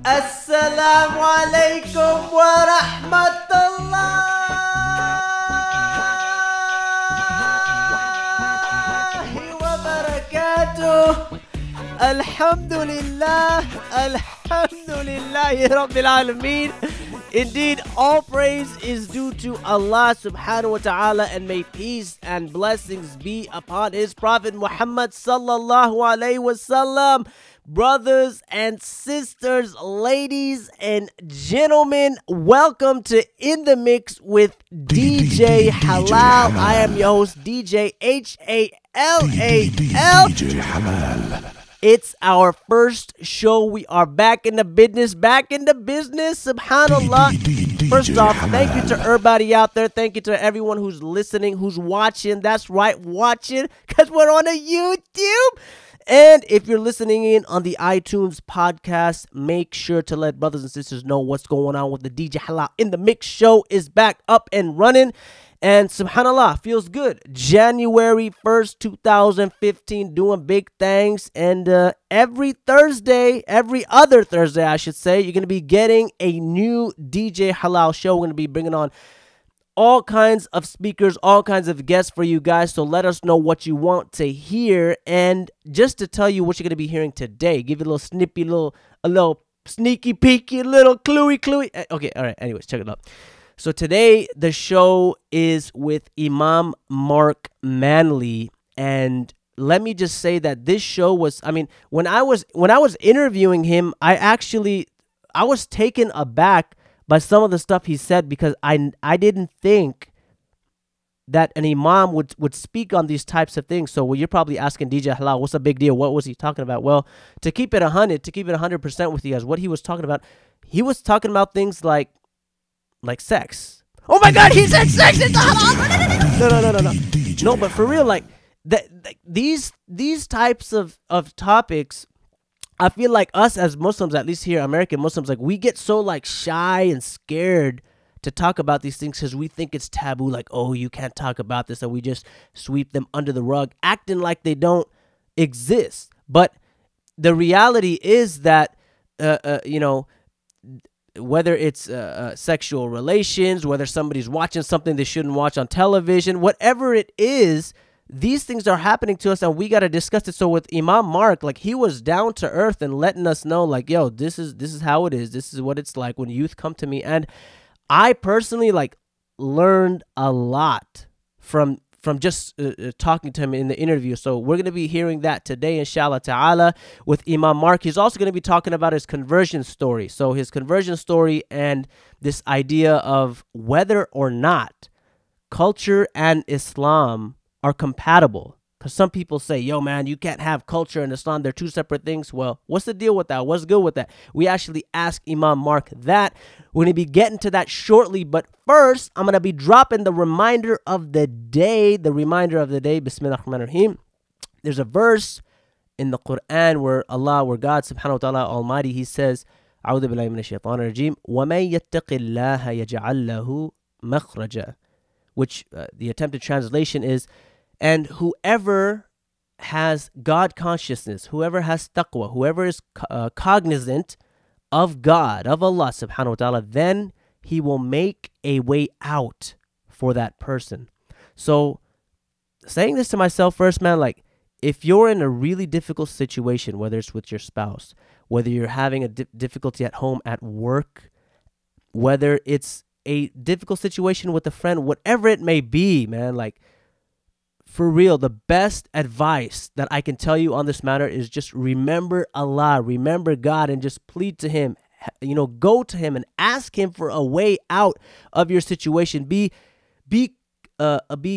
السلام عليكم ورحمة الله وبركاته. الحمد لله رب العالمين. Indeed, all praise is due to Allah subhanahu wa ta'ala, and may peace and blessings be upon his Prophet Muhammad sallallahu alayhi wasallam. Brothers and sisters, ladies and gentlemen, welcome to In the Mix with DJ Halal. I am your host, DJ Halal. It's our first show. We are back in the business, subhanallah. First off, thank you to everybody out there. Thank you to everyone who's listening, who's watching. That's right, watching, because we're on a YouTube. And if you're listening in on the iTunes podcast, make sure to let brothers and sisters know what's going on with the DJ Halal In the Mix show is back up and running. And subhanallah, feels good. January 1st, 2015, doing big things. And every other Thursday, I should say, you're going to be getting a new DJ Halal show. We're going to be bringing on all kinds of speakers, all kinds of guests for you guys. So let us know what you want to hear. And just to tell you what you're going to be hearing today, give you a little snippy, a little sneaky peeky, a little cluey. Okay, all right. Anyways, check it out. So today the show is with Imam Marc Manley, and let me just say that this show was, when I was interviewing him, I was taken aback by some of the stuff he said, because I didn't think that an imam would speak on these types of things. So you're probably asking DJ Halal, what's the big deal? What was he talking about? Well, to keep it 100% with you guys, what he was talking about things like sex. Oh my God, he said sex is no. No, but for real, these types of topics, I feel like us as Muslims, at least here, American Muslims, we get so shy and scared to talk about these things because we think it's taboo. Oh, you can't talk about this, and we just sweep them under the rug, acting like they don't exist. But the reality is that, whether it's sexual relations, whether somebody's watching something they shouldn't watch on television, whatever it is, these things are happening to us, and we got to discuss it. So with Imam Marc, he was down to earth and letting us know, yo, this is how it is. This is what it's like when youth come to me. And I personally learned a lot from just talking to him in the interview. So we're going to be hearing that today, inshallah ta'ala, with Imam Marc. He's also going to be talking about his conversion story. So his conversion story and this idea of whether or not culture and Islam are compatible. Because some people say, yo, man, you can't have culture and Islam. They're two separate things. Well, what's the deal with that? What's good with that? We actually ask Imam Marc that. We're going to be getting to that shortly. But first, I'm going to be dropping the reminder of the day. Bismillah ar-Rahman ar-Rahim. There's a verse in the Quran where God subhanahu wa ta'ala Almighty, he says, A'udhu billahi minash shaitanir rajim, وَمَن يَتَّقِ اللَّهَ يَجْعَلْ لَهُ مَخْرَجًا, which the attempted translation is, and whoever has God consciousness, whoever has taqwa, whoever is cognizant of God, of Allah subhanahu wa ta'ala, then he will make a way out for that person. So saying this to myself first, man, if you're in a really difficult situation, whether it's with your spouse, whether you're having a difficulty at home, at work, whether it's a difficult situation with a friend, whatever it may be, man, for real, the best advice that I can tell you on this matter is just remember Allah, remember God, and just plead to him. Go to him and ask him for a way out of your situation. Be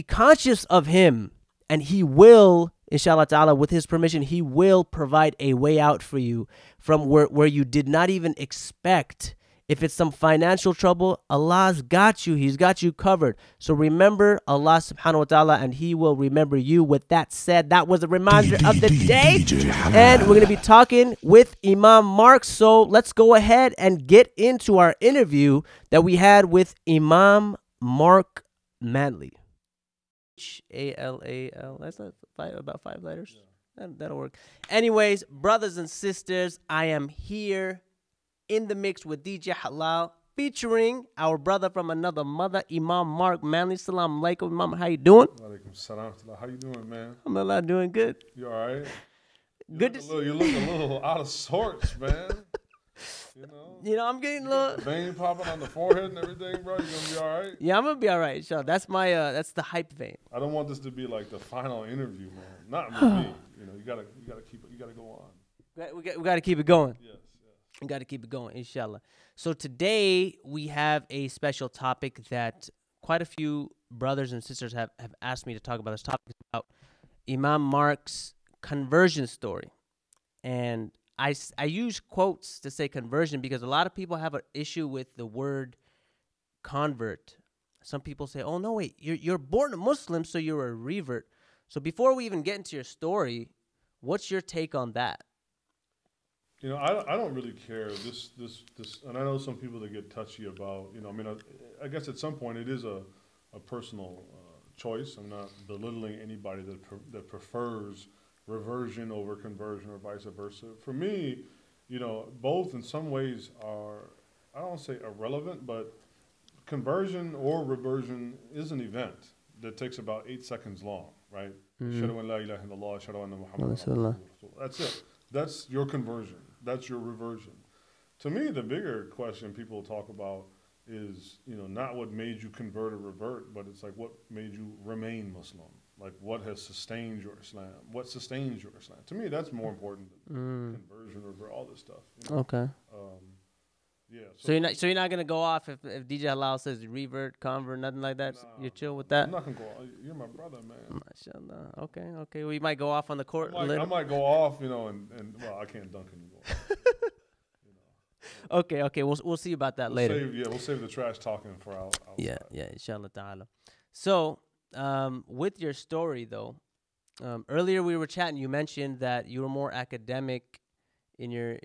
conscious of him, and he will, inshallah ta'ala, with his permission, he will provide a way out for you from where you did not even expect. If it's some financial trouble, Allah's got you. He's got you covered. So remember Allah subhanahu wa ta'ala, and he will remember you. With that said, that was a reminder of the day. And we're going to be talking with Imam Marc. So let's go ahead and get into our interview that we had with Imam Marc Manley. Halal. That's not about 5 letters. That'll work. Anyways, brothers and sisters, I am here in the mix with DJ Halal, featuring our brother from another mother, Imam Marc Manley. Salam alaikum, Imam. How you doing? Alaikum salam. How you doing, man? Alhamdulillah, doing good. You all right? Good to You look a little out of sorts, man. I'm getting a You got little. the vein popping on the forehead and everything, bro. You gonna be all right? Yeah, I'm gonna be all right. Sure, that's my that's the hype vein. I don't want this to be like the final interview, man. Not with me. You gotta go on. We got to keep it going. Yes. We got to keep it going, inshallah. So today we have a special topic that quite a few brothers and sisters have asked me to talk about. This topic is about Imam Marc's conversion story. And I use quotes to say conversion because a lot of people have an issue with the word convert. Some people say, oh, no, wait, you're born a Muslim, so you're a revert. So before we even get into your story, what's your take on that? I don't really care. This, and I know some people that get touchy about, I guess at some point it is a personal choice. I'm not belittling anybody that prefers reversion over conversion or vice versa. For me, both in some ways are, I don't want to say irrelevant, but conversion or reversion is an event that takes about 8 seconds long, right? Ashhadu an la ilaha illallah, ashhadu anna Muhammadan rasulullah. That's it. That's your conversion. That's your reversion. To me, the bigger question people talk about is, not what made you convert or revert, but it's like what made you remain Muslim. Like what has sustained your Islam? What sustains your Islam? To me, that's more important than conversion or all this stuff. Okay. Yeah. So you're not gonna go off if DJ Halal says revert, convert, nothing like that. Nah, you're chill with that. I'm not gonna go off. You're my brother, man. MashaAllah. Okay. Well, you might go off on the court. I might go off, and well, I can't dunk anymore. Okay. We'll see about that later. We'll save the trash talking for outside. Yeah. Inshallah ta'ala. So, with your story though, earlier we were chatting. You mentioned that you were more academic in your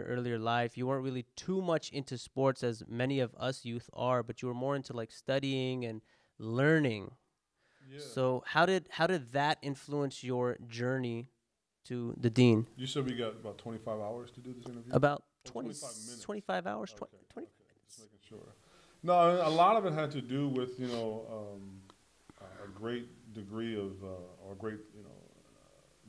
earlier life. You weren't really too much into sports as many of us youth are, but you were more into like studying and learning. Yeah. So how did that influence your journey to the deen? You said we got about 25 hours to do this interview? About 25 minutes. 25 hours, Okay. 20 Okay. Just making sure. No, a lot of it had to do with, a great degree of, or great,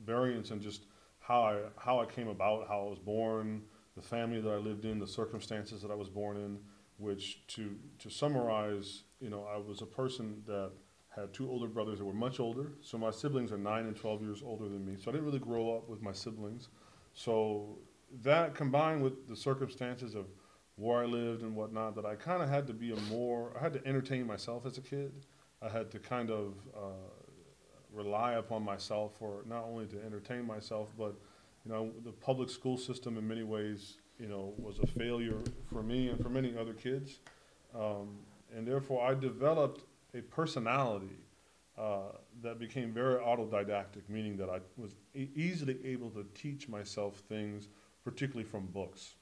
variance in just how I came about, how I was born, the family that I lived in, the circumstances that I was born in, which to summarize, I was a person that had two older brothers that were much older. So my siblings are 9 and 12 years older than me. So I didn't really grow up with my siblings. So that combined with the circumstances of where I lived and whatnot, that I kind of had to be I had to entertain myself as a kid. I had to kind of rely upon myself for not only to entertain myself, but the public school system in many ways, was a failure for me and for many other kids, and therefore I developed a personality that became very autodidactic, meaning that I was easily able to teach myself things, particularly from books.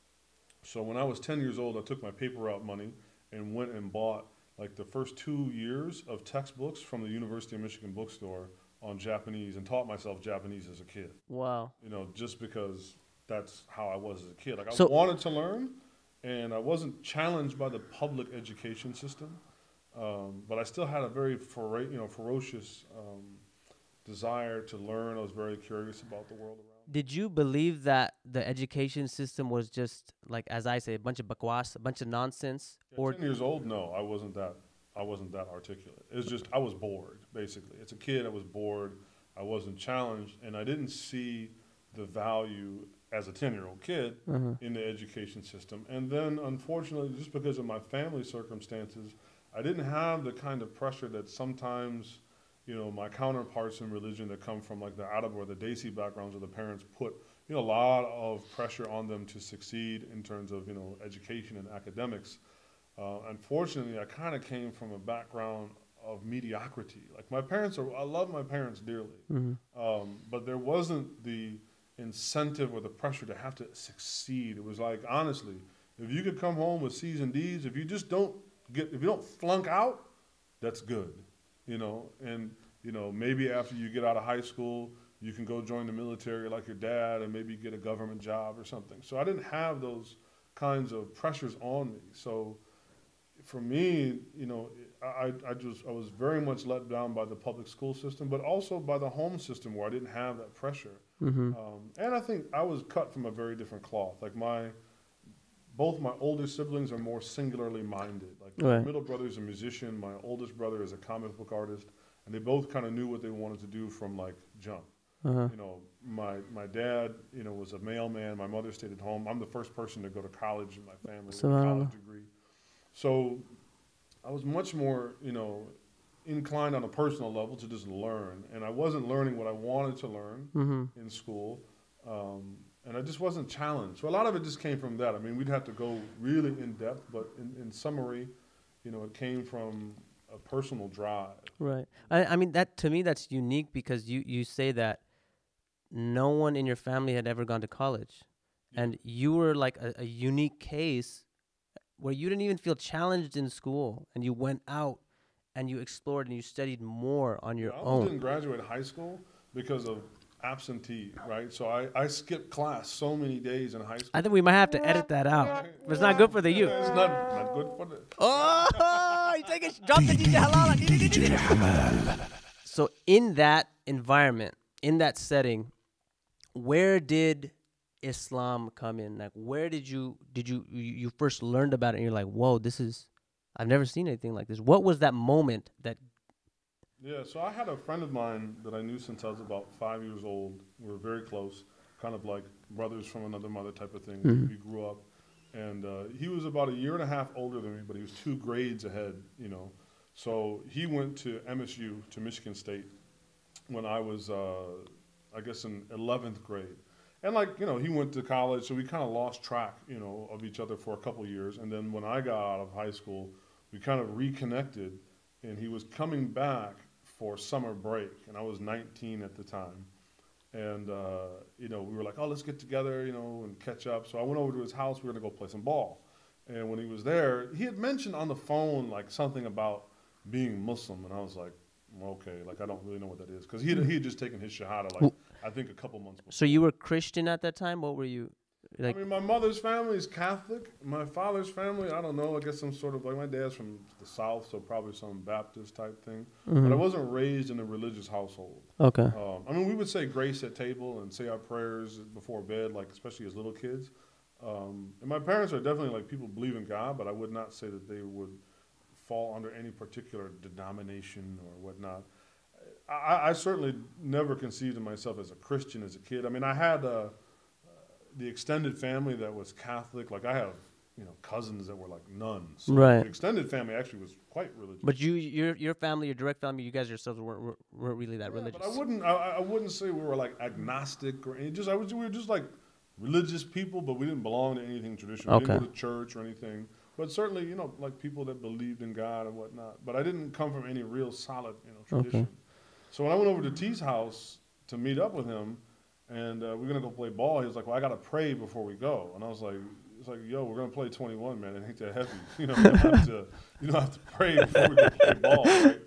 So when I was 10 years old, I took my paper route money and went and bought like the first 2 years of textbooks from the University of Michigan bookstore on Japanese and taught myself Japanese as a kid. Wow. Just because that's how I was as a kid. Like I So- wanted to learn, and I wasn't challenged by the public education system, but I still had a very ferocious desire to learn. I was very curious about the world around me. Did you believe that the education system was just like, as I say, a bunch of bakwas, a bunch of nonsense? At 10 years old, no, I wasn't that articulate. It's just I was bored, basically. As a kid, I was bored. I wasn't challenged, and I didn't see the value as a 10-year-old kid in the education system. And then, unfortunately, just because of my family circumstances, I didn't have the kind of pressure that sometimes, my counterparts in religion that come from like the Arab or the Desi backgrounds of the parents put, a lot of pressure on them to succeed in terms of, education and academics. Unfortunately, I kind of came from a background of mediocrity. Like I love my parents dearly, but there wasn't the incentive or the pressure to have to succeed. It was like, honestly, if you could come home with C's and D's, if you don't flunk out, that's good, and maybe after you get out of high school, you can go join the military like your dad and maybe get a government job or something. So I didn't have those kinds of pressures on me. So for me, you know, I was very much let down by the public school system, but also by the home system where I didn't have that pressure. Mm-hmm. And I think I was cut from a very different cloth. Like both my older siblings are more singularly minded. Like my middle brother is a musician, my oldest brother is a comic book artist, and they both kind of knew what they wanted to do from like jump. You know, my dad, you know, was a mailman. My mother stayed at home. I'm the first person to go to college in my family with a college degree. So I was much more, you know, inclined on a personal level to just learn. And I wasn't learning what I wanted to learn in school. And I just wasn't challenged. So a lot of it just came from that. I mean, we'd have to go really in depth, but in summary, you know, it came from a personal drive. Right. I mean, that to me, that's unique because you say that no one in your family had ever gone to college. Yeah. And you were like a unique case where you didn't even feel challenged in school, and you went out and you explored and you studied more on your own. I didn't graduate high school because of absentee, right? So I skipped class so many days in high school. I think we might have to edit that out. It's not good for the youth. It's not good for the... Oh, you take it, drop the DJ Halal. So in that environment, in that setting, where did Islam come in? Like, where did you first learned about it and you're like, whoa, I've never seen anything like this. What was that moment that... Yeah, so I had a friend of mine that I knew since I was about 5 years old. We were very close, kind of like brothers from another mother type of thing. We grew up. And he was about a year and a half older than me, but he was 2 grades ahead, you know. So he went to MSU, to Michigan State, when I was, I guess, in 11th grade. And, like, you know, he went to college, so we kind of lost track, you know, of each other for a couple years. And then when I got out of high school, we kind of reconnected, and he was coming back for summer break, and I was 19 at the time. And, you know, we were like, oh, let's get together, you know, and catch up. So I went over to his house. We were going to go play some ball. And when he was there, he had mentioned on the phone, like, something about being Muslim. And I was like, okay, like, I don't really know what that is. Because he had just taken his Shahada, like, I think a couple months before. So you were Christian at that time? What were you? Like, I mean, my mother's family is Catholic. My father's family, I don't know, I guess some sort of, like, my dad's from the South, so probably some Baptist type thing. But I wasn't raised in a religious household. Okay. I mean, we would say grace at table and say our prayers before bed, like, especially as little kids. And my parents are definitely, like, people believe in God, but I would not say that they would fall under any particular denomination or whatnot. I certainly never conceived of myself as a Christian as a kid. I mean, I had the extended family that was Catholic. Like, I have, you know, cousins that were like nuns. So right. The extended family actually was quite religious. But your family, your direct family, you guys yourselves weren't really that religious. But I wouldn't say we were like agnostic or anything. We were just like religious people, but we didn't belong to anything traditional. We didn't go to church or anything. But certainly, you know, like people that believed in God and whatnot. But I didn't come from any real solid, you know, tradition. Okay. So when I went over to T's house to meet up with him, and we're gonna go play ball, he was like, "Well, I gotta pray before we go." And I was like, "It's like, yo, we're gonna play 21, man. It ain't that heavy. You know, you don't have to pray before we go play ball, right?"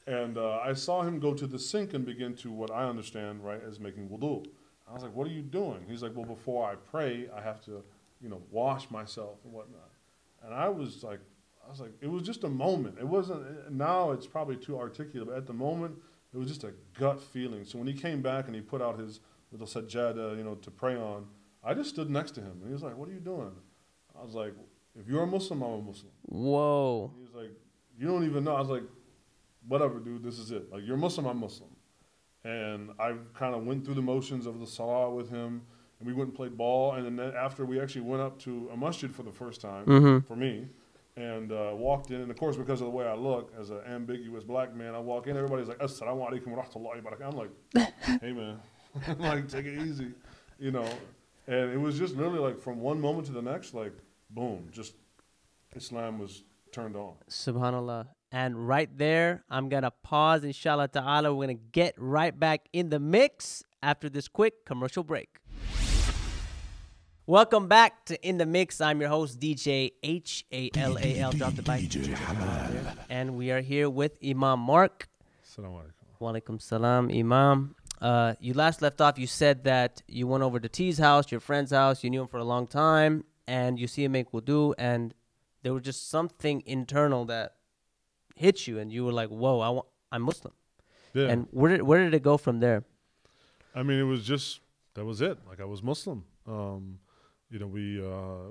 And I saw him go to the sink and begin to what I understand, right, as making wudu. I was like, "What are you doing?" He's like, "Well, before I pray, I have to, you know, wash myself and whatnot." And I was like, it was just a moment. It wasn't. Now it's probably too articulate, but at the moment, it was just a gut feeling. So when he came back and he put out his little sajjada, you know, to pray on, I just stood next to him. And he was like, "What are you doing?" I was like, "If you're a Muslim, I'm a Muslim." Whoa. He was like, "You don't even know." I was like, "Whatever, dude, this is it. Like, you're Muslim, I'm Muslim." And I kind of went through the motions of the salah with him, and we went and played ball. And then after, we actually went up to a masjid for the first time, for me, and walked in. And of course, because of the way I look, as an ambiguous black man, I walk in, everybody's like, "Assalamu alaikum wa rahmatullahi wa barakatuh." I'm like, "Hey, man." Like, take it easy, you know. And it was just really like from one moment to the next, like, boom, just Islam was turned on. Subhanallah. And right there, I'm going to pause, inshallah ta'ala. We're going to get right back in the mix after this quick commercial break. Welcome back to In the Mix. I'm your host, DJ Halal. Drop the mic. DJ Halal. And we are here with Imam Marc. Assalamu alaikum. Wa alaikum salam, Imam. You last left off, you said that you went over to T's house, your friend's house, you knew him for a long time, and you see him make wudu, and there was just something internal that hit you, and you were like, "Whoa, I'm Muslim." Yeah. And where did it go from there? I mean, it was just, that was it. Like, I was Muslim. You know,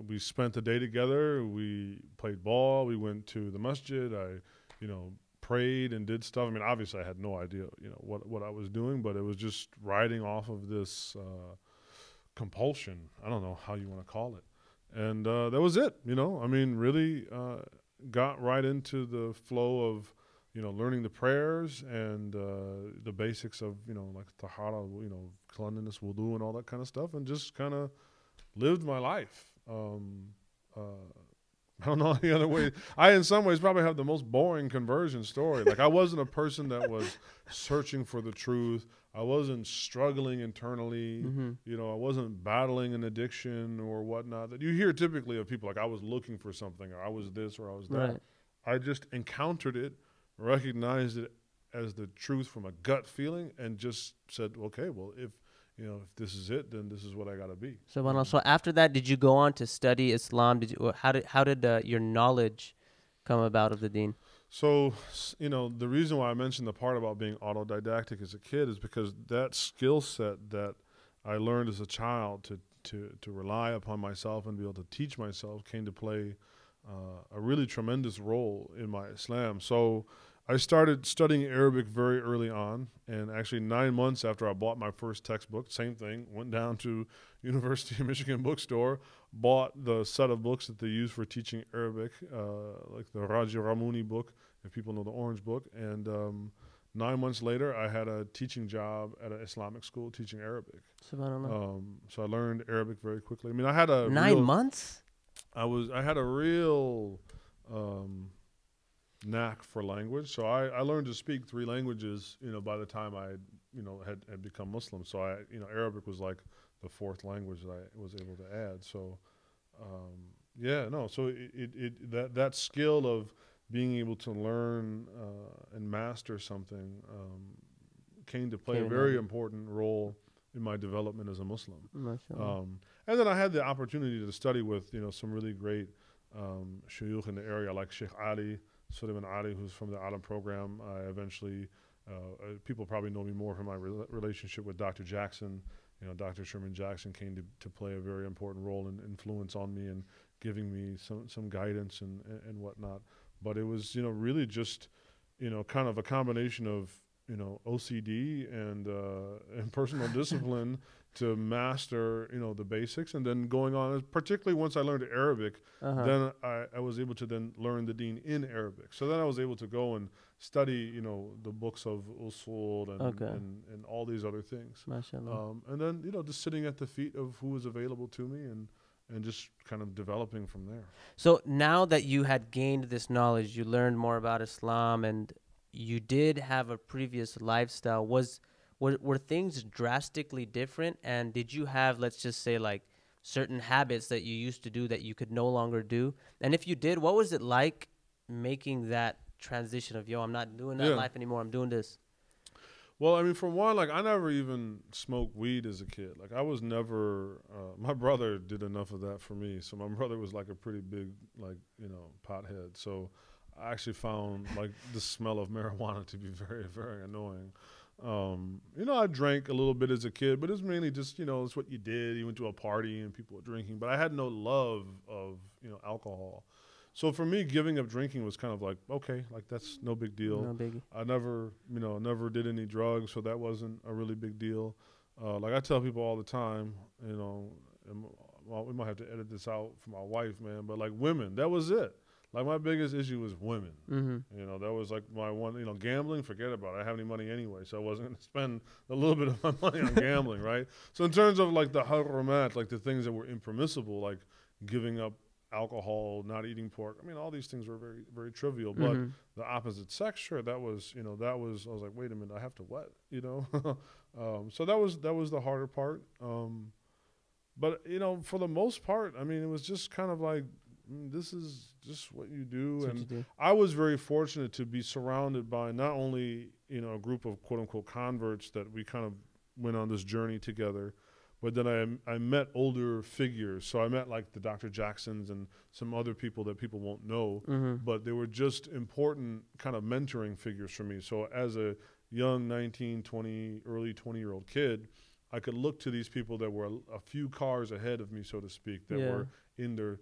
we spent the day together. We played ball. We went to the masjid. I, you know, prayed and did stuff. I mean, obviously, I had no idea, you know, what I was doing, but it was just riding off of this compulsion. I don't know how you want to call it. And that was it, you know. I mean, really got right into the flow of, you know, learning the prayers and the basics of, you know, like tahara, you know, cleanliness, wudu, and all that kind of stuff, and just kind of lived my life. I don't know any other way. I, in some ways, probably have the most boring conversion story. Like, I wasn't a person that was searching for the truth. I wasn't struggling internally. You know, I wasn't battling an addiction or whatnot that you hear typically of people. Like, I was looking for something, or I was this, or I was that. Right. I just encountered it, recognized it as the truth from a gut feeling, and just said, okay, well, if this is it, then this is what I got to be. So after that, did you go on to study Islam? How did your knowledge come about of the deen? So, you know, the reason why I mentioned the part about being autodidactic as a kid is because that skill set that I learned as a child to rely upon myself and be able to teach myself came to play a really tremendous role in my Islam. So I started studying Arabic very early on, and actually 9 months after I bought my first textbook, same thing, went down to University of Michigan bookstore, bought the set of books that they use for teaching Arabic, like the Raji Ramuni book, if people know the Orange book, and 9 months later, I had a teaching job at an Islamic school teaching Arabic. Subhanallah. So I learned Arabic very quickly. I mean, I had a 9 months? I had a real knack for language. So I learned to speak 3 languages, you know, by the time I, you know, had become Muslim. So I, you know, Arabic was like the 4th language that I was able to add. So, so that skill of being able to learn and master something came to play a very important role in my development as a Muslim. And then I had the opportunity to study with, you know, some really great shuyukh in the area, like Sheikh Ali, Suleiman Ali, who's from the Alam program. I eventually, people probably know me more from my relationship with Dr. Jackson. You know, Dr. Sherman Jackson came to play a very important role and influence on me and giving me some guidance and whatnot. But it was, you know, really just, you know, kind of a combination of, you know, OCD and personal discipline to master, you know, the basics, and then going on, particularly once I learned Arabic, then I was able to then learn the deen in Arabic. So then I was able to go and study, you know, the books of usul and all these other things. And then, you know, just sitting at the feet of who was available to me and just kind of developing from there. So now that you had gained this knowledge, you learned more about Islam, and you did have a previous lifestyle. Were things drastically different? And did you have, let's just say, like certain habits that you used to do that you could no longer do? And if you did, what was it like making that transition of, yo, I'm not doing that life anymore, I'm doing this? Well, I mean, for one, like, I never even smoked weed as a kid. Like, I was never, my brother did enough of that for me. So my brother was like a pretty big, like, you know, pothead. So I actually found, like, the smell of marijuana to be very, very annoying. You know, I drank a little bit as a kid, but it's mainly just, you know, it's what you did. You went to a party and people were drinking. But I had no love of, you know, alcohol. So for me, giving up drinking was kind of like, okay, like, that's no big deal. No biggie. I never did any drugs, so that wasn't a really big deal. Like, I tell people all the time, you know, well, we might have to edit this out for my wife, man, but like, women, that was it. Like, my biggest issue was women. You know, that was like my one, you know, gambling, forget about it. I don't have any money anyway, so I wasn't going to spend a little bit of my money on gambling, right? So in terms of like the harumat, like the things that were impermissible, like giving up alcohol, not eating pork, I mean, all these things were very, very trivial. But the opposite sex, sure, that was, I was like, wait a minute, I have to what, you know? So that was the harder part. But, you know, for the most part, I mean, it was just kind of like, this is just what you do. And I was very fortunate to be surrounded by not only, you know, a group of quote unquote converts that we kind of went on this journey together, but then I met older figures. So I met like the Dr. Jacksons and some other people that people won't know, but they were just important kind of mentoring figures for me. So as a young 19, 20, early 20-year-old kid, I could look to these people that were a few cars ahead of me, so to speak, that were in their,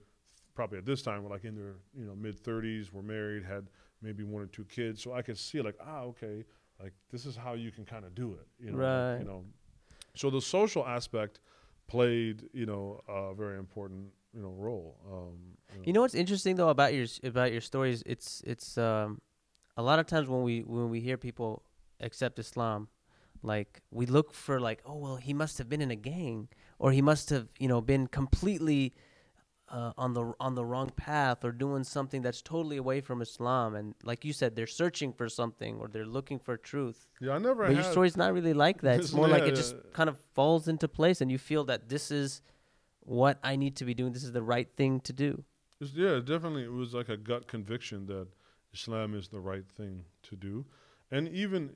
probably at this time, were like in their mid-30s, were married, had maybe 1 or 2 kids. So I could see like, okay, like this is how you can kind of do it, Right. So the social aspect played, a very important, role. You know what's interesting though about your stories? It's a lot of times when we hear people accept Islam, like we look for like, oh well, he must have been in a gang, or he must have been completely on the wrong path, or doing something that's totally away from Islam. And like you said, they're searching for something, or they're looking for truth. Yeah, I never. But your story's not really like that. It's more like it just kind of falls into place, and you feel that this is what I need to be doing. This is the right thing to do. Yeah, definitely. It was like a gut conviction that Islam is the right thing to do. And even,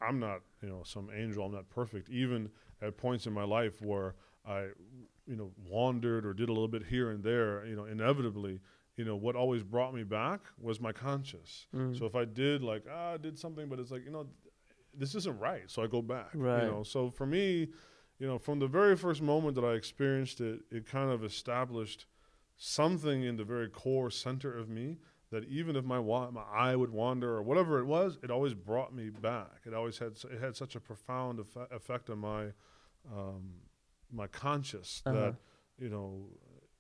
I'm not, some angel, I'm not perfect. Even at points in my life where I, wandered or did a little bit here and there, inevitably, what always brought me back was my conscience. So if I did I did something, but it's like, this isn't right. So I go back, Right. So for me, from the very first moment that I experienced it, it kind of established something in the very core center of me that even if my eye would wander or whatever it was, it always brought me back. It had such a profound effect on my my conscience that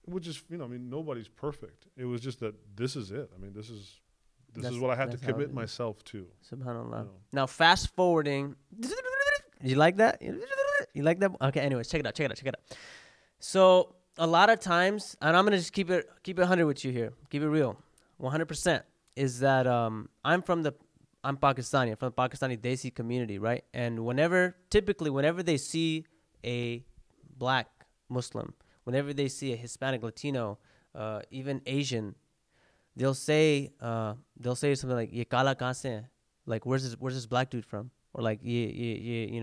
which is nobody's perfect. It was just that this is it. This is what I had to commit myself to. Subhanallah. Now fast forwarding, you like that? You like that? Okay. Anyways, check it out. So a lot of times, and I'm gonna just keep it 100 with you here. Keep it real. 100% is that I'm Pakistani. I'm from the Pakistani Desi community, right? And typically whenever they see a black Muslim, whenever they see a Hispanic, Latino, even Asian, they'll say something like "Ye kala kahan se hai?" Like where's this black dude from? Or like ye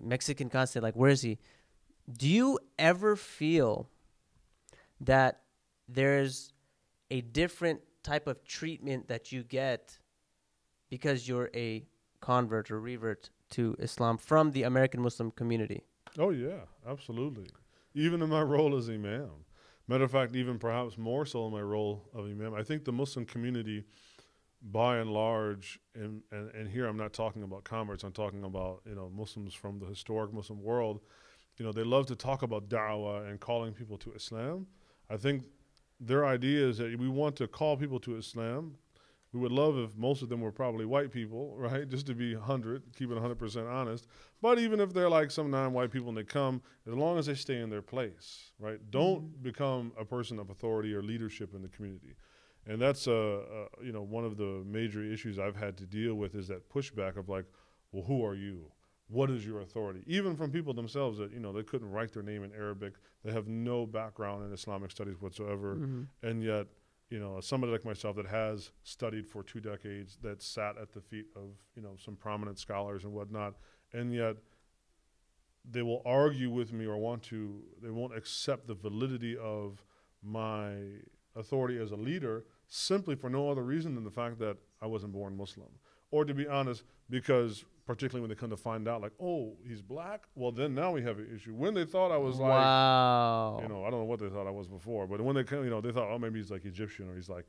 Mexican kahan se? Like where is he? Do you ever feel that there's a different type of treatment that you get because you're a convert or revert to Islam from the American Muslim community? Oh yeah, absolutely. Even in my role as imam. Matter of fact, even perhaps more so in my role of imam. I think the Muslim community, by and large, and here I'm not talking about converts, I'm talking about Muslims from the historic Muslim world. They love to talk about da'wah and calling people to Islam. I think their idea is that we want to call people to Islam. We would love if most of them were probably white people, right? Just to be 100, keep it 100% honest. But even if they're like some non-white people and they come, as long as they stay in their place, right? Don't become a person of authority or leadership in the community. And that's one of the major issues I've had to deal with is that pushback of like, well, who are you? What is your authority? Even from people themselves that, they couldn't write their name in Arabic. They have no background in Islamic studies whatsoever. And yet, somebody like myself that has studied for 2 decades, that sat at the feet of, some prominent scholars and whatnot, and yet they will argue with me or they won't accept the validity of my authority as a leader simply for no other reason than the fact that I wasn't born Muslim. Or to be honest, because particularly when they come to find out, like, oh, he's black? Well, then now we have an issue. When they thought I was like, wow. I don't know what they thought I was before, but when they come, they thought, oh, maybe he's like Egyptian or he's like,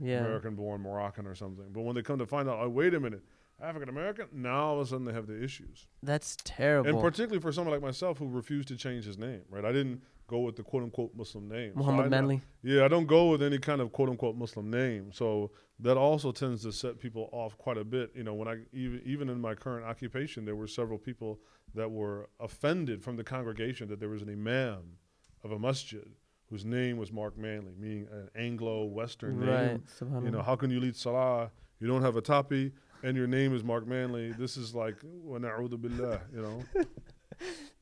American-born Moroccan or something. But when they come to find out, oh, wait a minute, African-American? Now all of a sudden they have the issues. That's terrible. And particularly for someone like myself who refused to change his name, right? I didn't go with the quote-unquote Muslim name. Muhammad Manley. Yeah, I don't go with any kind of quote-unquote Muslim name. So that also tends to set people off quite a bit. When I even in my current occupation, there were several people that were offended from the congregation that there was an imam of a masjid whose name was Marc Manley, meaning an Anglo-Western name. Right. How can you lead salah? You don't have a tapi, and your name is Marc Manley. This is like wa na'udhu billah,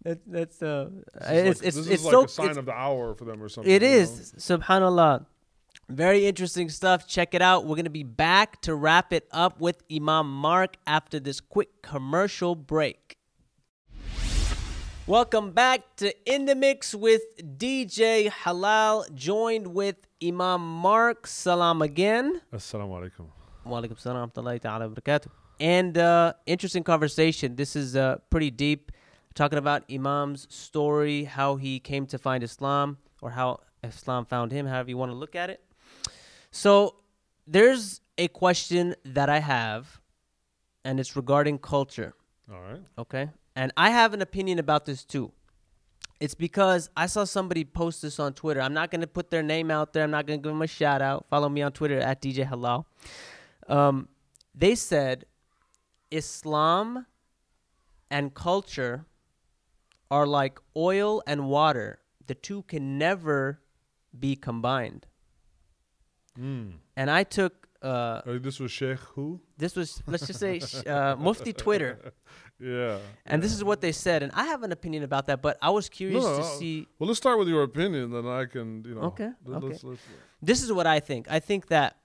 It's like so a sign of the hour for them or something. It is. Subhanallah. Very interesting stuff. Check it out. We're going to be back to wrap it up with Imam Marc after this quick commercial break. Welcome back to In the Mix with DJ Halal, joined with Imam Marc. Salam again. Assalamu alaikum. Wa alaikum salam wa rahmatullahi ta'ala wa barakatuh. And interesting conversation. This is pretty deep, talking about Imam's story, how he came to find Islam, or how Islam found him, however you want to look at it. So there's a question that I have, and it's regarding culture. All right. Okay? And I have an opinion about this too. It's because I saw somebody post this on Twitter. I'm not going to put their name out there. I'm not going to give them a shout out. Follow me on Twitter at DJ Halal. They said Islam and culture are like oil and water. The two can never be combined. And I took... this was Sheikh who? This was, let's just say, Mufti Twitter. Yeah. And this is what they said. And I have an opinion about that, but I was curious to see. Well, let's start with your opinion, then I can, Okay. Let's This is what I think. I think that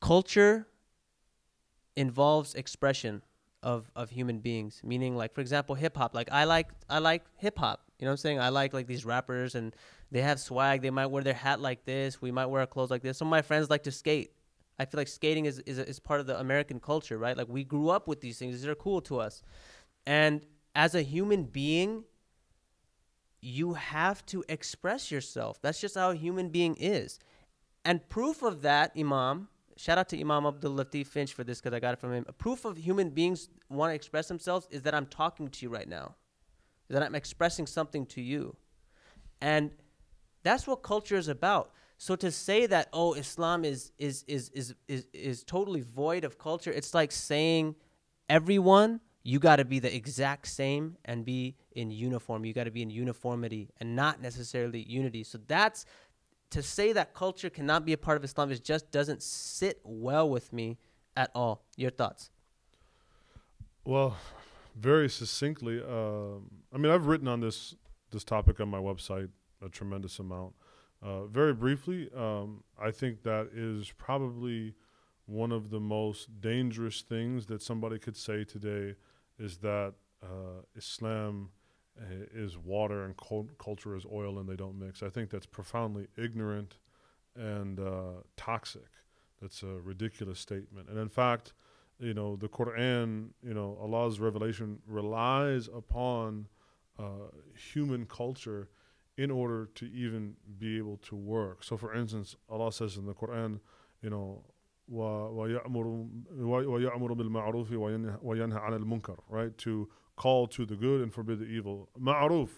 culture involves expression of human beings, meaning, like, for example, hip hop. Like I like hip hop. You know what I'm saying? I like these rappers, and they have swag. They might wear their hat like this. We might wear our clothes like this. Some of my friends like to skate. I feel like skating is part of the American culture, right? Like, we grew up with these things. These are cool to us. And as a human being, you have to express yourself. That's just how a human being is. And proof of that, Imam, shout out to Imam Abdul Latif Finch for this, because I got it from him. Proof of human beings want to express themselves is that I'm talking to you right now, that I'm expressing something to you. And that's what culture is about. So to say that, oh, Islam is totally void of culture, it's like saying everyone, you got to be the exact same and be in uniform. You got to be in uniformity and not necessarily unity. So that's, to say that culture cannot be a part of Islam, it just doesn't sit well with me at all. Your thoughts? Well, very succinctly, I've written on this topic on my website a tremendous amount. Very briefly, I think that is probably one of the most dangerous things that somebody could say today, is that Islam is water and culture is oil and they don't mix. I think that's profoundly ignorant and toxic. That's a ridiculous statement. And in fact, the Quran, Allah's revelation relies upon human culture in order to even be able to work. So for instance, Allah says in the Quran, وَيَأْمُرُ بِالْمَعْرُوفِ وَيَنْهَى عَنِ الْمُنْكَرِ, right? To call to the good and forbid the evil. Ma'ruf.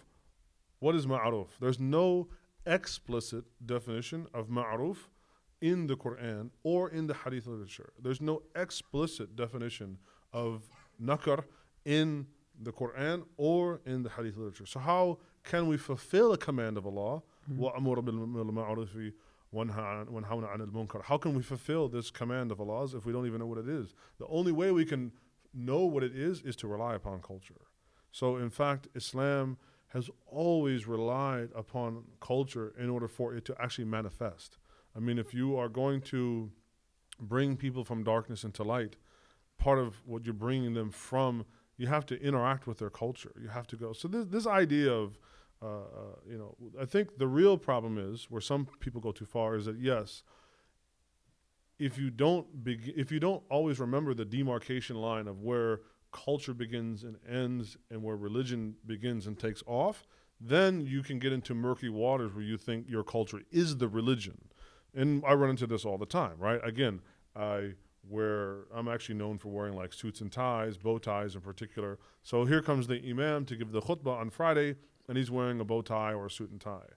What is ma'ruf? There's no explicit definition of ma'ruf in the Quran or in the hadith literature. There's no explicit definition of nakar in the Quran or in the hadith literature. So how can we fulfill a command of Allah? وَأَمُرَ بِالْمَعْرُوفِ وَانْهَى عَنِ الْمُنْكَرِ. How can we fulfill this command of Allah's if we don't even know what it is? The only way we can know what it is to rely upon culture. So in fact, Islam has always relied upon culture in order for it to actually manifest. I mean, if you are going to bring people from darkness into light, part of what you're bringing them from, you have to interact with their culture. You have to go. So this idea of, I think the real problem is, where some people go too far, is that yes, if you don't always remember the demarcation line of where culture begins and ends and where religion begins and takes off, then you can get into murky waters where you think your culture is the religion. And I run into this all the time, right? Again, I'm actually known for wearing like suits and ties, bow ties in particular. So here comes the imam to give the khutbah on Friday, and he's wearing a bow tie or a suit and tie.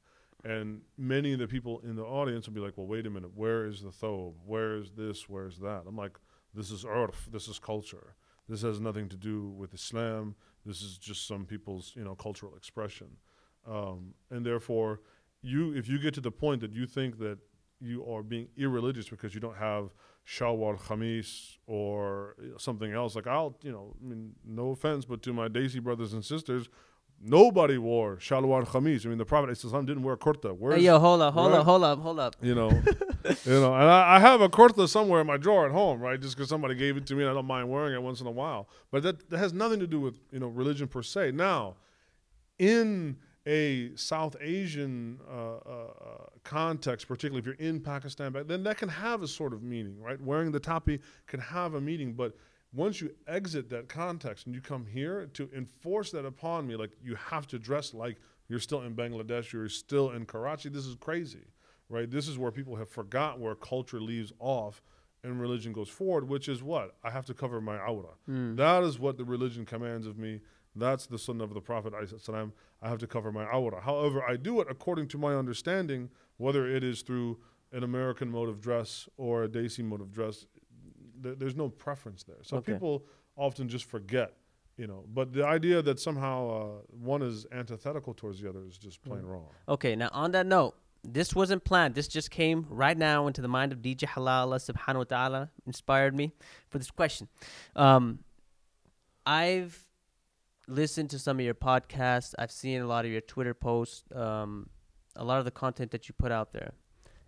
And many of the people in the audience will be like, well, wait a minute, where is the thobe? Where is this? Where is that? I'm like, this is urf, this is culture. This has nothing to do with Islam. This is just some people's, cultural expression. And therefore, if you get to the point that you think that you are being irreligious because you don't have shawwal khamis or something else, like no offense, but to my Desi brothers and sisters, nobody wore shalwar khamis. The Prophet ﷺ didn't wear kurta. Hey, yo, hold up. And I have a kurta somewhere in my drawer at home, right? Just because somebody gave it to me and I don't mind wearing it once in a while. But that has nothing to do with, religion per se. Now, in a South Asian context, particularly if you're in Pakistan, then that can have a sort of meaning, right? Wearing the tapi can have a meaning, but once you exit that context and you come here to enforce that upon me, like you have to dress like you're still in Bangladesh, you're still in Karachi, this is crazy, right? This is where people have forgot where culture leaves off and religion goes forward, which is what? I have to cover my awrah. That is what the religion commands of me. That's the sunnah of the Prophet ﷺ. I have to cover my awrah. However, I do it according to my understanding, whether it is through an American mode of dress or a Desi mode of dress. There's no preference there. So people often just forget, you know. But the idea that somehow one is antithetical towards the other is just plain wrong. Okay, now on that note, this wasn't planned. This just came right now into the mind of DJ Halal. Allah subhanahu wa ta'ala inspired me for this question. I've listened to some of your podcasts. I've seen a lot of your Twitter posts, a lot of the content that you put out there.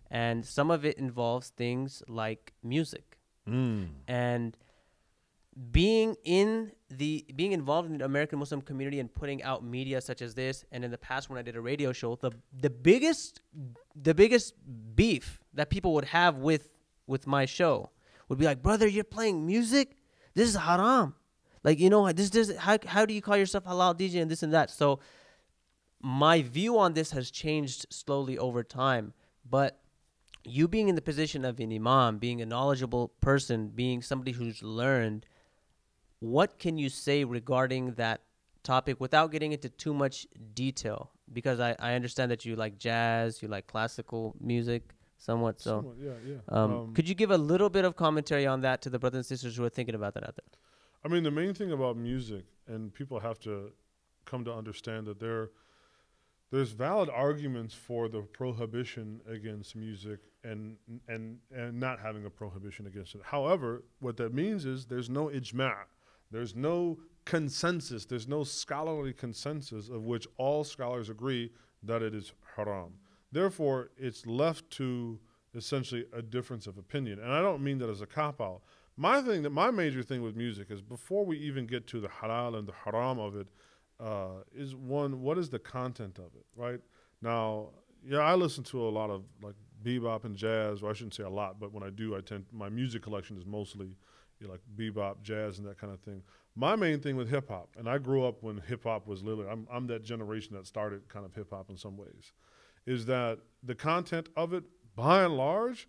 And some of it involves things like music. And being involved in the American Muslim community and putting out media such as this, and in the past when I did a radio show, the biggest beef that people would have with my show would be like, brother, you're playing music? This is haram. Like, you know, how do you call yourself halal DJ and this and that? So my view on this has changed slowly over time, but you being in the position of an imam, being a knowledgeable person, being somebody who's learned, what can you say regarding that topic without getting into too much detail? Because I understand that you like jazz, you like classical music somewhat. So yeah. Could you give a little bit of commentary on that to the brothers and sisters who are thinking about that out there? I mean, the main thing about music, and people have to come to understand that there's valid arguments for the prohibition against music and not having a prohibition against it. However, what that means is there's no ijma', there's no consensus, there's no scholarly consensus of which all scholars agree that it is haram. Therefore, it's left to essentially a difference of opinion. And I don't mean that as a cop-out. My major thing with music is before we even get to the halal and the haram of it, is one, what is the content of it, right? Now, yeah, I listen to a lot of like bebop and jazz, or I shouldn't say a lot, but when I do, my music collection is mostly like bebop, jazz, and that kind of thing. My main thing with hip hop, and I grew up when hip hop was literally, I'm that generation that started kind of hip hop in some ways, is that the content of it, by and large,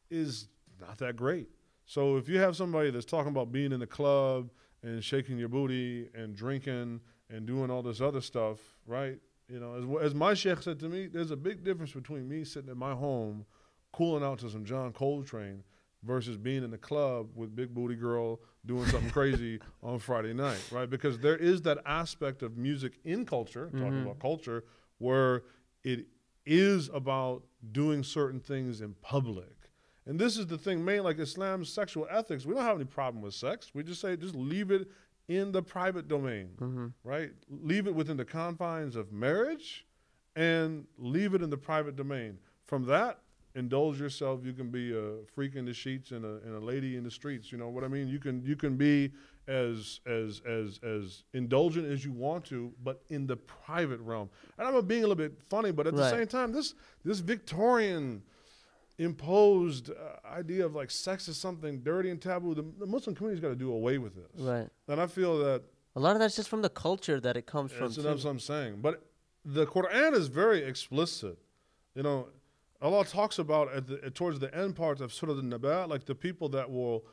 is not that great. So if you have somebody that's talking about being in the club and shaking your booty and drinking and doing all this other stuff, right? You know, as my sheikh said to me, there's a big difference between me sitting at my home cooling out to some John Coltrane versus being in the club with big booty girl doing something crazy on Friday night, right? Because there is that aspect of music in culture, talking about culture, where it is about doing certain things in public. And this is the thing, mainly like Islam's sexual ethics. We don't have any problem with sex. We just say, just leave it in the private domain, right? Leave it within the confines of marriage and leave it in the private domain. From that, indulge yourself. You can be a freak in the sheets and a lady in the streets. You know what I mean? You can be as indulgent as you want to, but in the private realm. And I'm being a little bit funny, but at the same time, this Victorian imposed idea of like sex is something dirty and taboo, the Muslim community's got to do away with this. Right. And I feel that a lot of that's just from the culture that it comes from. That's what I'm saying. But the Quran is very explicit. You know, Allah talks about towards the end part of Surah An-Naba, like the people that will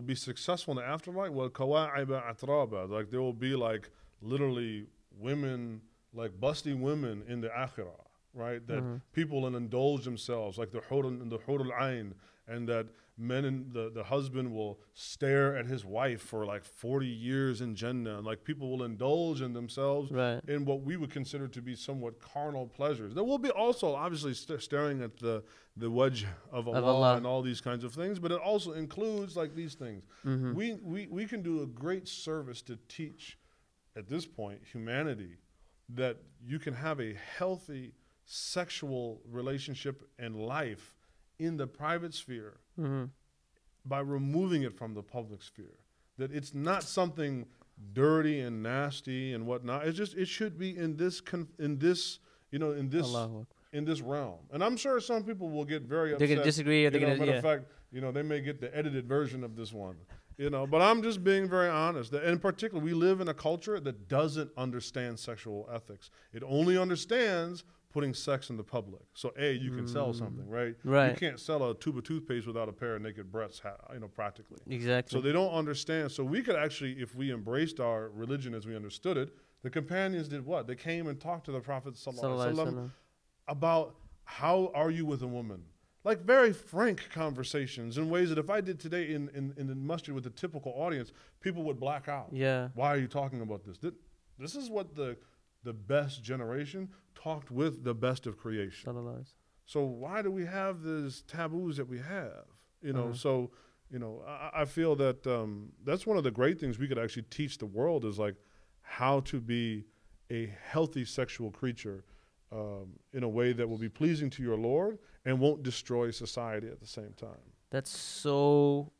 be successful in the afterlife. Well, kawa'iba atraba, like there will be like literally women, like busty women in the akhirah. Right, that people will indulge themselves, like the hur al-ain, and that men and the husband will stare at his wife for like 40 years in Jannah, and like people will indulge in themselves in what we would consider to be somewhat carnal pleasures. There will be also obviously staring at the wajh of Allah and all these kinds of things, but it also includes like these things. We can do a great service to teach, at this point, humanity, that you can have a healthy sexual relationship and life in the private sphere by removing it from the public sphere. That it's not something dirty and nasty and whatnot. It's just, it should be in this Allahu Akbar. in this realm. And I'm sure some people will get very upset. They're gonna disagree, or they're gonna, matter of fact, they may get the edited version of this one. But I'm just being very honest. And in particular, we live in a culture that doesn't understand sexual ethics. It only understands putting sex in the public. So you can sell something, right? Right. You can't sell a tube of toothpaste without a pair of naked breasts, practically. Exactly. So they don't understand. So we could actually, if we embraced our religion as we understood it, the companions did what? They came and talked to the Prophet ﷺ about how are you with a woman? Like very frank conversations in ways that if I did today in the masjid with the typical audience, people would black out. Yeah. Why are you talking about this? This is what the best generation talked with the best of creation. So why do we have these taboos that we have? So, I feel that that's one of the great things we could actually teach the world is like how to be a healthy sexual creature in a way that will be pleasing to your Lord and won't destroy society at the same time. That's so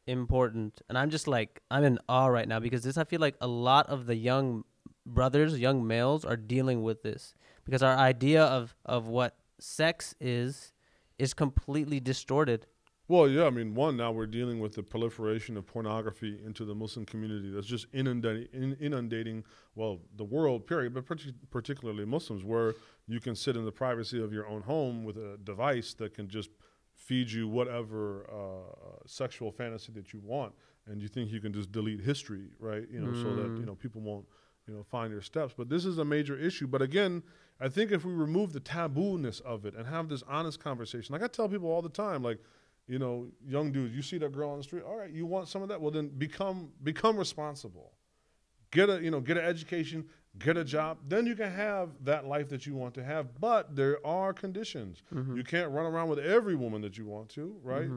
important. And I'm just like, I'm in awe right now because I feel like a lot of the young brothers, young males are dealing with this because our idea of what sex is completely distorted. Well, yeah, now we're dealing with the proliferation of pornography into the Muslim community that's just inundating, the world, period, but particularly Muslims, where you can sit in the privacy of your own home with a device that can just feed you whatever sexual fantasy that you want, and you think you can just delete history, right? So that, people won't, find your steps. But this is a major issue. But again, I think if we remove the taboo-ness of it and have this honest conversation, like I tell people all the time, like, young dudes, you see that girl on the street, all right, you want some of that? Well, then become responsible. Get an education, get a job. Then you can have that life that you want to have. But there are conditions. You can't run around with every woman that you want to, right?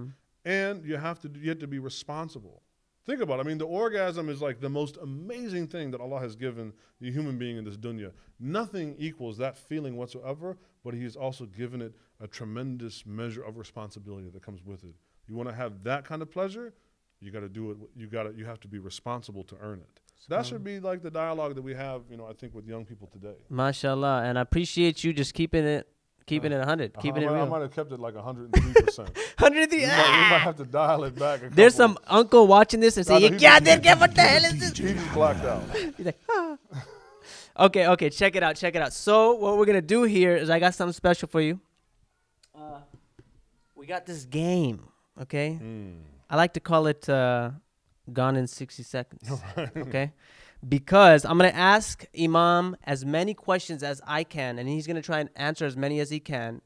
And you have to be responsible. Think about it. The orgasm is like the most amazing thing that Allah has given the human being in this dunya. Nothing equals that feeling whatsoever, but He has also given it a tremendous measure of responsibility that comes with it. You want to have that kind of pleasure, you got to do it. You have to be responsible to earn it. So that should be like the dialogue that we have, I think, with young people today. MashaAllah. And I appreciate you just keeping it 100, keeping it real. I might have kept it like 103%. 103. We might have to dial it back. There's some uncle watching this and saying, what the hell is this? He just blacked out. He's like, ah. Okay, check it out. So what we're going to do here is I got something special for you. We got this game, okay? I like to call it Gone in 60 Seconds, okay? Because I'm going to ask Imam as many questions as I can, and he's going to try and answer as many as he can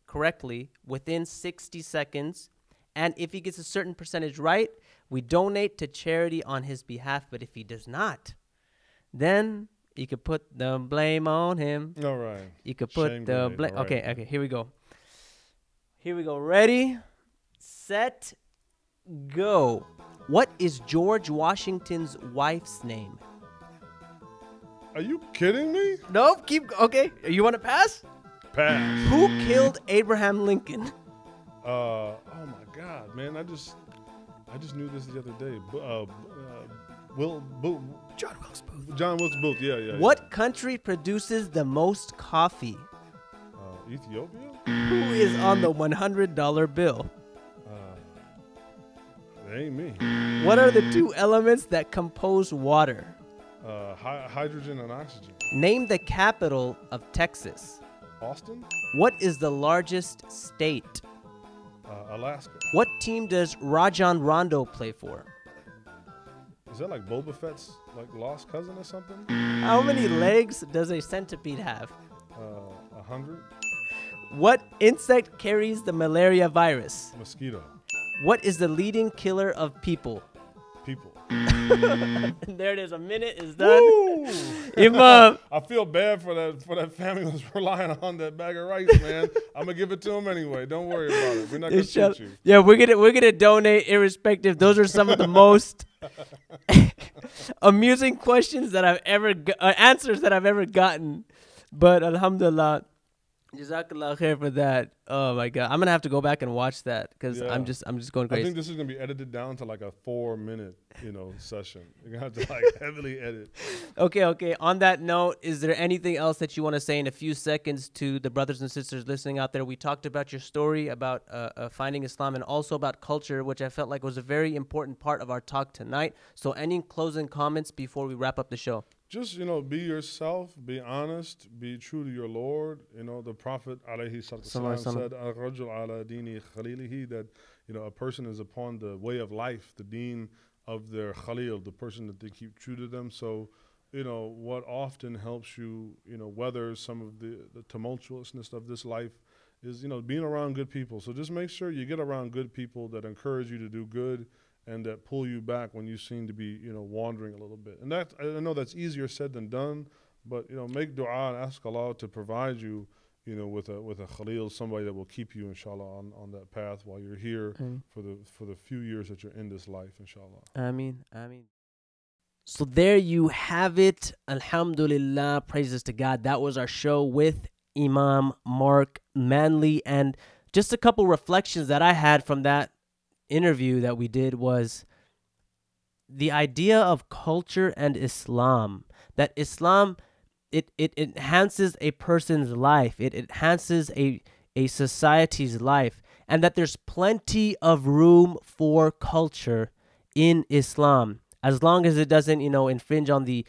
correctly within 60 seconds. And if he gets a certain percentage right, we donate to charity on his behalf. But if he does not, then you could put the blame on him. All right. You could put the blame. Right. Okay, here we go. Ready, set, go. What is George Washington's wife's name? Are you kidding me? Nope. Okay. You want to pass? Pass. Who killed Abraham Lincoln? Oh my God, man! I just knew this the other day. John Wilkes Booth. Yeah. What country produces the most coffee? Ethiopia. Who is on the $100 bill? It ain't me. What are the two elements that compose water? Hydrogen and oxygen. Name the capital of Texas. Austin. What is the largest state? Alaska. What team does Rajon Rondo play for? Is that like Boba Fett's lost cousin or something? How many legs does a centipede have? 100. What insect carries the malaria virus? Mosquito. What is the leading killer of people? People. There it is. A minute is done. Imam. I feel bad for that family that's relying on that bag of rice, man. I'm gonna give it to them anyway. Don't worry about it. We're not gonna shoot you. Yeah, we're gonna donate irrespective. Those are some of the most amusing questions that I've ever answers that I've ever gotten. But alhamdulillah. Jazakallah khair for that. Oh my God, I'm gonna have to go back and watch that because Yeah. I'm just going I crazy. think this is gonna be edited down to like a 4 minute, session. You're gonna have to like heavily edit. Okay. On that note, is there anything else that you want to say in a few seconds to the brothers and sisters listening out there? We talked about your story about finding Islam and also about culture, which I felt like was a very important part of our talk tonight. So, any closing comments before we wrap up the show? Just, be yourself, be honest, be true to your Lord. The Prophet alayhi salatu said, "Ar-rajul ala dini khalilihi," that, a person is upon the way of life, the deen of their khalil, the person that they keep true to them. So, what often helps you, weather some of the tumultuousness of this life is, being around good people. So just make sure you get around good people that encourage you to do good and that pull you back when you seem to be, wandering a little bit. And that, I know that's easier said than done, but, make dua and ask Allah to provide you, with a khalil, somebody that will keep you, inshallah, on that path while you're here for the few years that you're in this life, inshallah. Ameen. So there you have it. Alhamdulillah. Praises to God. That was our show with Imam Marc Manley. And just a couple reflections that I had from that interview that we did was the idea of culture and Islam. That Islam, it enhances a person's life. It enhances a society's life. And that there's plenty of room for culture in Islam, as long as it doesn't, infringe on the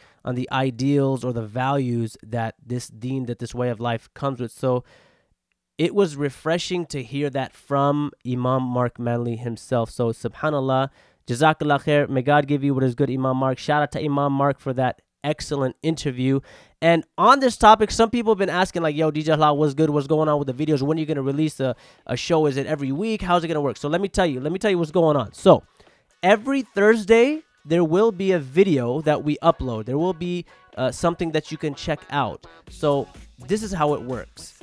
ideals or the values that this deen, that this way of life comes with. So it was refreshing to hear that from Imam Marc Manley himself. So subhanallah, jazakallah khair. May God give you what is good, Imam Marc. Shout out to Imam Marc for that excellent interview. And on this topic, some people have been asking like, yo, DJ Halal, what's good? What's going on with the videos? When are you going to release a show? Is it every week? How's it going to work? So let me tell you what's going on. So every Thursday, there will be a video that we upload. There will be something that you can check out. So this is how it works.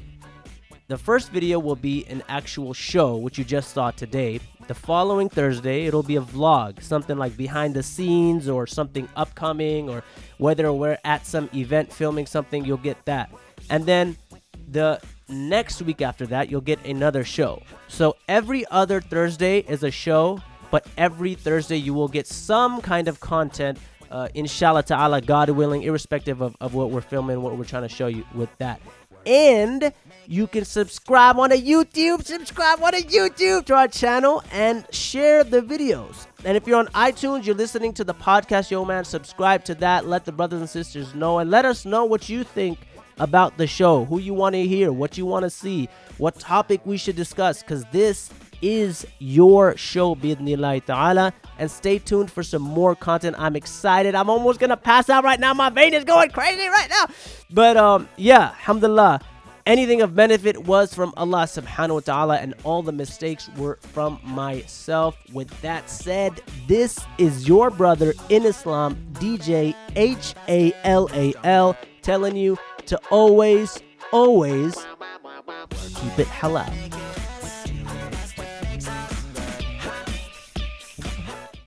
The first video will be an actual show, which you just saw today. The following Thursday, it'll be a vlog, something like behind the scenes or something upcoming, or whether we're at some event filming something, you'll get that. And then the next week after that, you'll get another show. So every other Thursday is a show, but every Thursday you will get some kind of content, inshallah ta'ala, God willing, irrespective of what we're filming, what we're trying to show you with that. And you can subscribe on a YouTube to our channel and share the videos. And if you're on iTunes, you're listening to the podcast, yo man, subscribe to that. Let the brothers and sisters know, and let us know what you think about the show, who you want to hear, what you want to see, what topic we should discuss, because this is your show, bi'idhnillahi ta'ala. And stay tuned for some more content. I'm excited. I'm almost gonna pass out right now. My vein is going crazy right now. But yeah, alhamdulillah, anything of benefit was from Allah subhanahu wa ta'ala, and all the mistakes were from myself. With that said, this is your brother in Islam, DJ HALAL, telling you to always keep it halal.